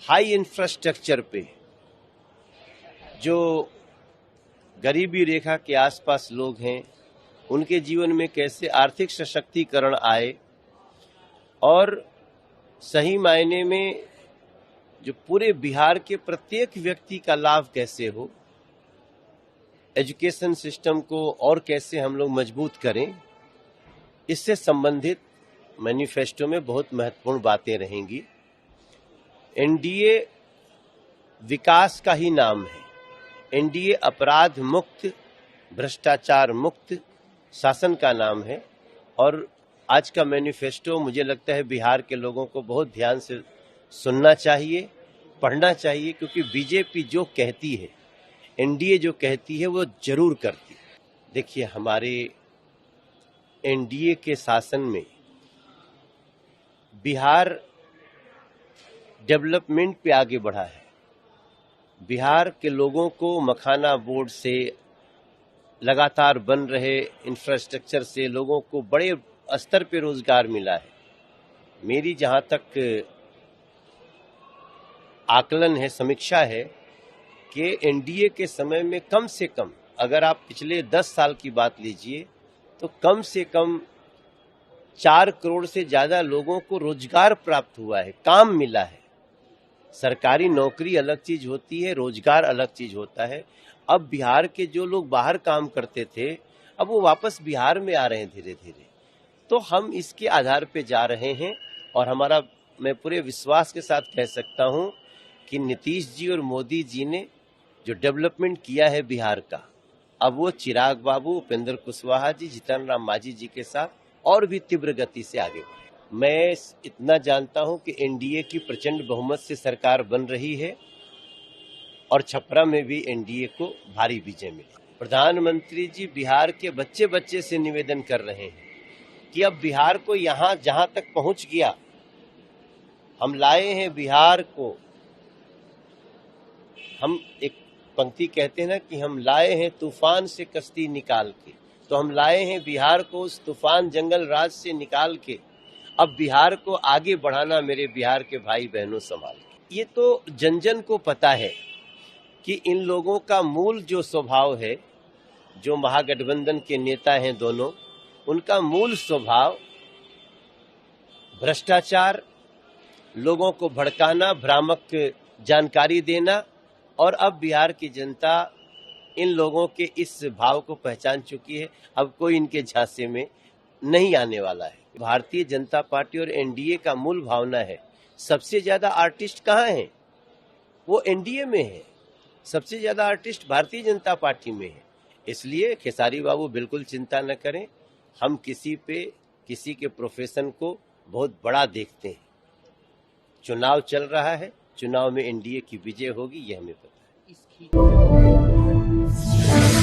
High infrastructure पे जो गरीबी रेखा के आसपास लोग हैं उनके जीवन में कैसे आर्थिक सशक्तिकरण आए और सही मायने में जो पूरे बिहार के प्रत्येक व्यक्ति का लाभ कैसे हो, एजुकेशन सिस्टम को और कैसे हम लोग मजबूत करें, इससे संबंधित मैनिफेस्टो में बहुत महत्वपूर्ण बातें रहेंगी। एनडीए विकास का ही नाम है। एनडीए अपराध मुक्त, भ्रष्टाचार मुक्त शासन का नाम है और आज का मैनिफेस्टो मुझे लगता है बिहार के लोगों को बहुत ध्यान से सुनना चाहिए, पढ़ना चाहिए, क्योंकि बीजेपी जो कहती है, एनडीए जो कहती है वो जरूर करती है। देखिए, हमारे एनडीए के शासन में बिहार डेवलपमेंट पे आगे बढ़ा है। बिहार के लोगों को मखाना बोर्ड से, लगातार बन रहे इंफ्रास्ट्रक्चर से लोगों को बड़े स्तर पे रोजगार मिला है। मेरी जहां तक आकलन है, समीक्षा है कि एनडीए के समय में कम से कम, अगर आप पिछले 10 साल की बात लीजिए तो कम से कम 4 करोड़ से ज्यादा लोगों को रोजगार प्राप्त हुआ है, काम मिला है। सरकारी नौकरी अलग चीज होती है, रोजगार अलग चीज होता है। अब बिहार के जो लोग बाहर काम करते थे, अब वो वापस बिहार में आ रहे हैं धीरे धीरे। तो हम इसके आधार पे जा रहे हैं और मैं पूरे विश्वास के साथ कह सकता हूं कि नीतीश जी और मोदी जी ने जो डेवलपमेंट किया है बिहार का, अब वो चिराग बाबू, उपेंद्र कुशवाहा जी, जीतन राम मांझी जी के साथ और भी तीव्र गति से आगे बढ़े। मैं इतना जानता हूं कि एनडीए की प्रचंड बहुमत से सरकार बन रही है और छपरा में भी एनडीए को भारी विजय मिली। प्रधानमंत्री जी बिहार के बच्चे बच्चे से निवेदन कर रहे हैं कि अब बिहार को यहाँ जहां तक पहुंच गया, हम लाए हैं बिहार को, हम एक पंक्ति कहते हैं ना कि हम लाए हैं तूफान से कश्ती निकाल के, तो हम लाए हैं बिहार को उस तूफान जंगल राज से निकाल के अब बिहार को आगे बढ़ाना मेरे बिहार के भाई बहनों संभाल के। ये तो जन जन को पता है कि इन लोगों का मूल जो स्वभाव है, जो महागठबंधन के नेता हैं दोनों, उनका मूल स्वभाव भ्रष्टाचार, लोगों को भड़काना, भ्रामक जानकारी देना, और अब बिहार की जनता इन लोगों के इस भाव को पहचान चुकी है। अब कोई इनके झांसे में नहीं आने वाला है। भारतीय जनता पार्टी और एनडीए का मूल भावना है, सबसे ज्यादा आर्टिस्ट कहाँ हैं? वो एनडीए में है। सबसे ज्यादा आर्टिस्ट भारतीय जनता पार्टी में है। इसलिए खेसारी बाबू बिल्कुल चिंता न करें, हम किसी के प्रोफेशन को बहुत बड़ा देखते हैं। चुनाव चल रहा है, चुनाव में एनडीए की विजय होगी, ये हमें पता है।